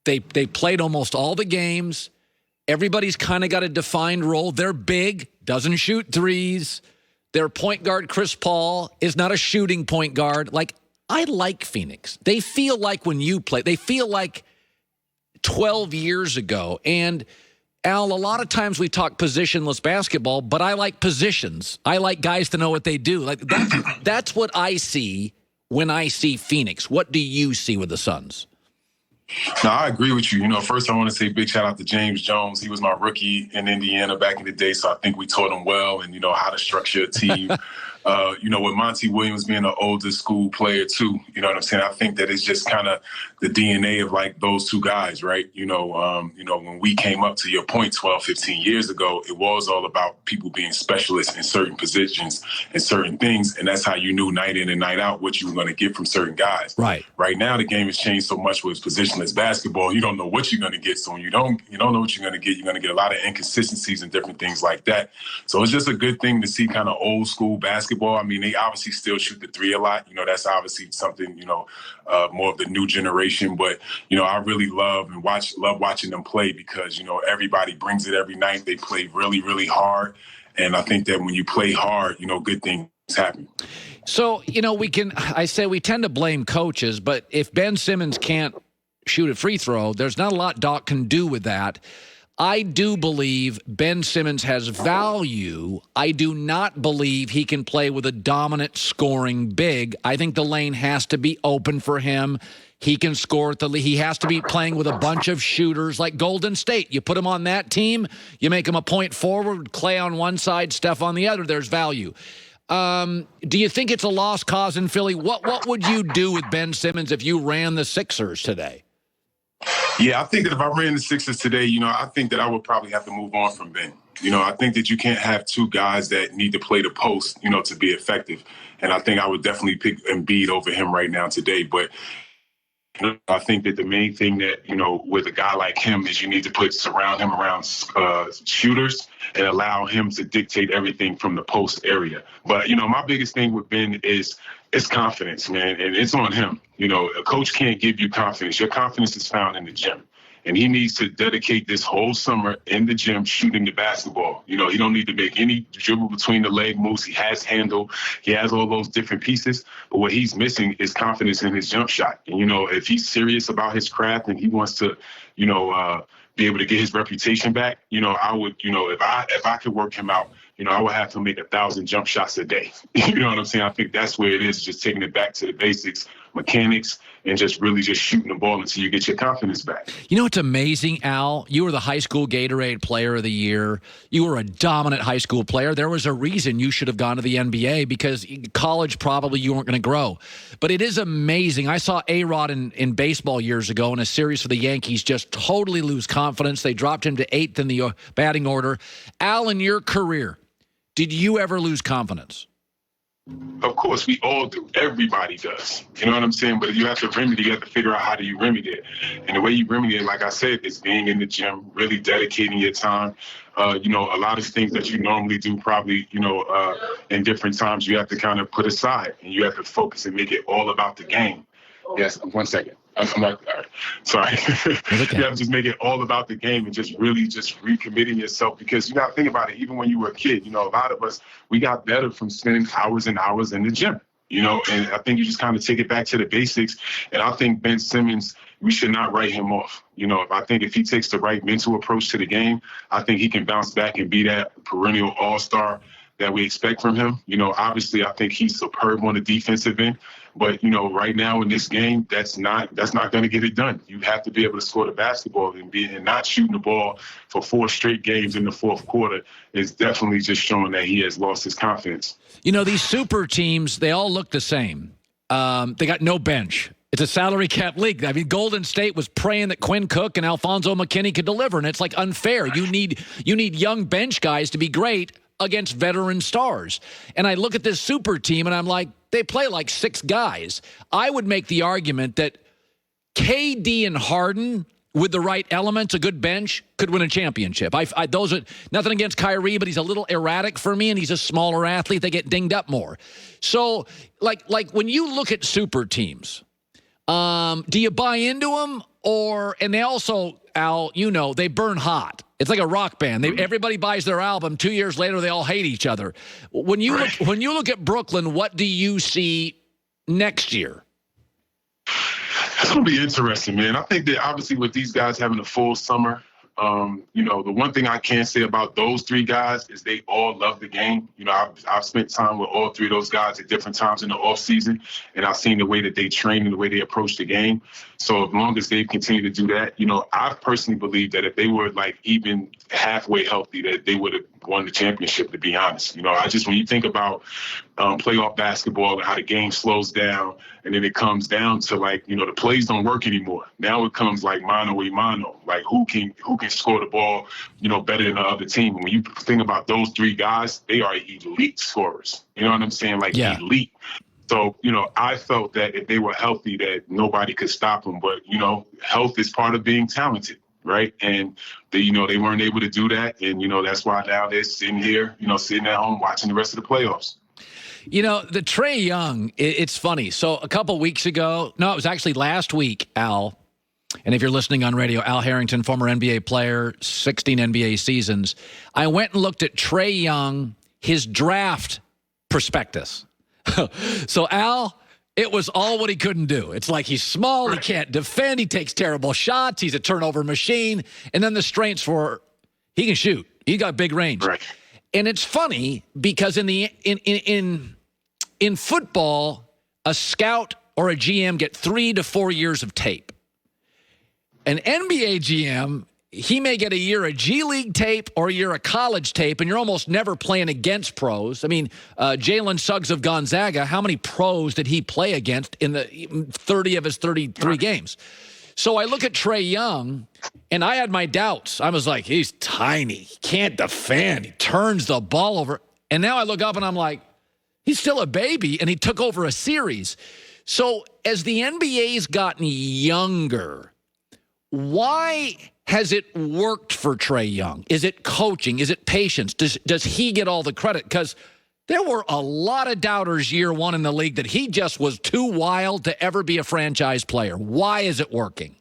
They played almost all the games. Everybody's kind of got a defined role. They're big, doesn't shoot threes. Their point guard, Chris Paul, is not a shooting point guard. Like, I like Phoenix. They feel like when you play, they feel like 12 years ago. And, Al, a lot of times we talk positionless basketball, but I like positions. I like guys to know what they do. Like that's what I see when I see Phoenix. What do you see with the Suns? No, I agree with you. First I want to say big shout out to James Jones. He was my rookie in Indiana back in the day, so I think we taught him well and, how to structure a team. With Monty Williams being an older school player too, you know what I'm saying? I think that it's just kind of the DNA of like those two guys, right? When we came up, to your point, 12, 15 years ago, it was all about people being specialists in certain positions and certain things. And that's how you knew night in and night out what you were going to get from certain guys. Right. Right now, the game has changed so much with positionless basketball. You don't know what you're going to get. So when you don't know what you're going to get a lot of inconsistencies and different things like that. So it's just a good thing to see kind of old school basketball. I mean, they obviously still shoot the three a lot. That's obviously something, more of the new generation. But, I really love watching them play because, everybody brings it every night. They play really, really hard. And I think that when you play hard, good things happen. So, we tend to blame coaches, but if Ben Simmons can't shoot a free throw, there's not a lot Doc can do with that. I do believe Ben Simmons has value. I do not believe he can play with a dominant scoring big. I think the lane has to be open for him. He can score at the lead. He has to be playing with a bunch of shooters like Golden State. You put him on that team, you make him a point forward, Clay on one side, Steph on the other. There's value. Do you think it's a lost cause in Philly? What would you do with Ben Simmons if you ran the Sixers today? Yeah, I think that if I ran the Sixers today, I think that I would probably have to move on from Ben. I think that you can't have two guys that need to play the post, to be effective. And I think I would definitely pick Embiid over him right now today. But I think that the main thing that, with a guy like him is you need to surround him around shooters and allow him to dictate everything from the post area. But, my biggest thing with Ben is confidence, man, and it's on him. A coach can't give you confidence. Your confidence is found in the gym. And he needs to dedicate this whole summer in the gym shooting the basketball. He don't need to make any dribble between the leg moves. He has handle. He has all those different pieces. But what he's missing is confidence in his jump shot. And, if he's serious about his craft and he wants to, be able to get his reputation back, I would, if I could work him out, I would have to make 1,000 jump shots a day. You know what I'm saying? I think that's where it is, just taking it back to the basics, mechanics, and just really just shooting the ball until you get your confidence back. It's amazing, Al. You were the high school Gatorade Player of the Year. You were a dominant high school player. There was a reason you should have gone to the NBA because college probably you weren't going to grow. But it is amazing. I saw A-Rod in baseball years ago in a series for the Yankees just totally lose confidence. They dropped him to 8th in the batting order. Al, in your career, did you ever lose confidence? Of course, we all do. Everybody does. You know what I'm saying? But you have to figure out how do you remedy it. And the way you remedy it, like I said, is being in the gym, really dedicating your time. A lot of things that you normally do probably, in different times you have to kind of put aside and you have to focus and make it all about the game. Yes, 1 second. I'm like, all right. Sorry. Okay. You have to just make it all about the game and just really just recommitting yourself because you got to think about it. Even when you were a kid, a lot of us, we got better from spending hours and hours in the gym, and I think you just kind of take it back to the basics. And I think Ben Simmons, we should not write him off. If he takes the right mental approach to the game, I think he can bounce back and be that perennial all-star that we expect from him. Obviously, I think he's superb on the defensive end. But, right now in this game, that's not going to get it done. You have to be able to score the basketball and not shooting the ball for 4 straight games in the fourth quarter is definitely just showing that he has lost his confidence. These super teams, they all look the same. They got no bench. It's a salary cap league. I mean, Golden State was praying that Quinn Cook and Alfonso McKinney could deliver, and it's like unfair. You need young bench guys to be great against veteran stars. And I look at this super team, and I'm like, they play like 6 guys. I would make the argument that KD and Harden, with the right elements, a good bench, could win a championship. Those are nothing against Kyrie, but he's a little erratic for me, and he's a smaller athlete. They get dinged up more. So, like when you look at super teams, do you buy into them, and they also, Al, they burn hot. It's like a rock band. Everybody buys their album. 2 years later, they all hate each other. When you look at Brooklyn, what do you see next year? It's going to be interesting, man. I think that obviously with these guys having a full summer, the one thing I can say about those three guys is they all love the game. I've spent time with all three of those guys at different times in the off season, and I've seen the way that they train and the way they approach the game. So as long as they continue to do that, I personally believe that if they were like even halfway healthy, that they would have won the championship, to be honest. When you think about playoff basketball and how the game slows down, and then it comes down to the plays don't work anymore. Now it comes like mano a mano, like who can score the ball, better than the other team. And when you think about those three guys, they are elite scorers. You know what I'm saying? Elite. So, I felt that if they were healthy, that nobody could stop them. But, health is part of being talented, right? And they weren't able to do that. And, that's why now they're sitting here, sitting at home watching the rest of the playoffs. The Trey Young, it's funny. So a couple weeks ago, no, it was actually last week, Al, and if you're listening on radio, Al Harrington, former NBA player, 16 NBA seasons, I went and looked at Trey Young, his draft prospectus. So, Al, it was all what he couldn't do. It's like he's small, he can't defend, he takes terrible shots, he's a turnover machine, and then the strengths for he can shoot. He got big range. Right. And it's funny because in football, a scout or a GM get 3 to 4 years of tape. An NBA GM, he may get a year of G League tape or a year of college tape, and you're almost never playing against pros. I mean, Jalen Suggs of Gonzaga, how many pros did he play against in the 30 of his 33 games? So I look at Trey Young, and I had my doubts. I was like, he's tiny. He can't defend. He turns the ball over. And now I look up, and I'm like, he's still a baby, and he took over a series. So as the NBA's gotten younger, why has it worked for Trey Young? Is it coaching? Is it patience? Does he get all the credit? Because there were a lot of doubters year one in the league that he just was too wild to ever be a franchise player. Why is it working?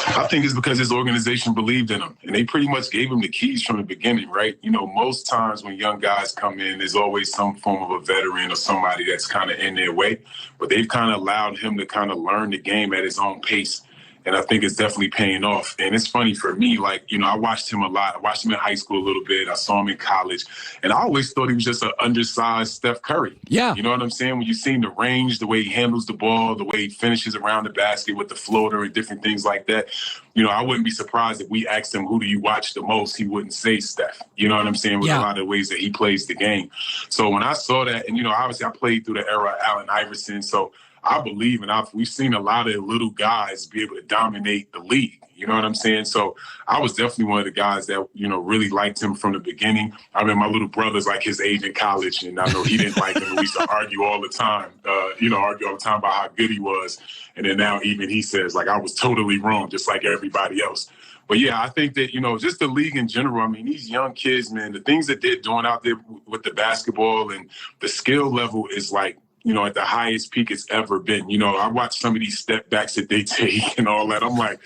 I think it's because his organization believed in him, and they pretty much gave him the keys from the beginning, right? Most times when young guys come in, there's always some form of a veteran or somebody that's kind of in their way, but they've kind of allowed him to kind of learn the game at his own pace. And I think it's definitely paying off. And it's funny for me, I watched him a lot. I watched him in high school a little bit. I saw him in college. And I always thought he was just an undersized Steph Curry. Yeah. You know what I'm saying? When you see the range, the way he handles the ball, the way he finishes around the basket with the floater and different things like that, I wouldn't be surprised if we asked him, who do you watch the most? He wouldn't say Steph. You know what I'm saying? With a lot of ways that he plays the game. So when I saw that, and, obviously I played through the era of Allen Iverson, so I believe, and we've seen a lot of little guys be able to dominate the league. You know what I'm saying? So I was definitely one of the guys that, really liked him from the beginning. I mean, my little brother's like his age in college, and I know he didn't like him. We used to argue all the time, about how good he was. And then now even he says, I was totally wrong, just like everybody else. But, yeah, I think that, just the league in general, I mean, these young kids, man, the things that they're doing out there with the basketball and the skill level is at the highest peak it's ever been. I watch some of these step backs that they take and all that. I'm like,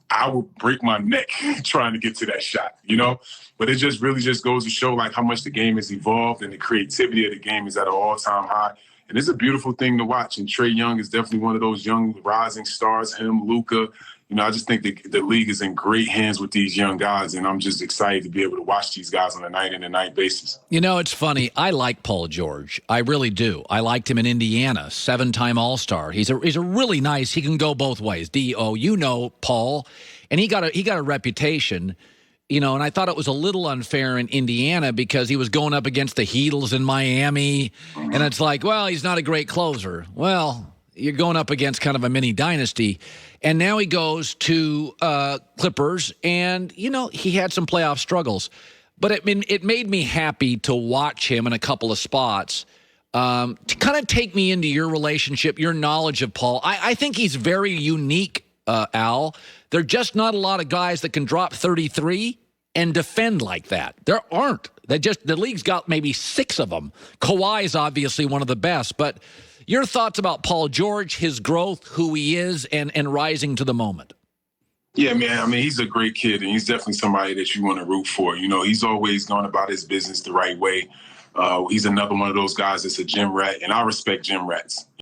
I would break my neck trying to get to that shot, But it just really just goes to show how much the game has evolved and the creativity of the game is at an all-time high. And it's a beautiful thing to watch. And Trey Young is definitely one of those young rising stars, him, Luka. I just think the league is in great hands with these young guys, and I'm just excited to be able to watch these guys on a night-in-and-night basis. It's funny. I like Paul George. I really do. I liked him in Indiana, 7-time All-Star. He's a really nice. He can go both ways. Paul, and he got a reputation. And I thought it was a little unfair in Indiana because he was going up against the Heatles in Miami, and it's like, well, he's not a great closer. Well, you're going up against kind of a mini dynasty. And now he goes to Clippers, and, he had some playoff struggles. But it made me happy to watch him in a couple of spots to kind of take me into your relationship, your knowledge of Paul. I think he's very unique, Al. There are just not a lot of guys that can drop 33 and defend like that. There aren't. The league's got maybe 6 of them. Kawhi's obviously one of the best, but your thoughts about Paul George, his growth, who he is, and rising to the moment? Yeah, man. I mean, he's a great kid, and he's definitely somebody that you want to root for. You know, he's always gone about his business the right way. He's another one of those guys that's a gym rat, and I respect gym rats.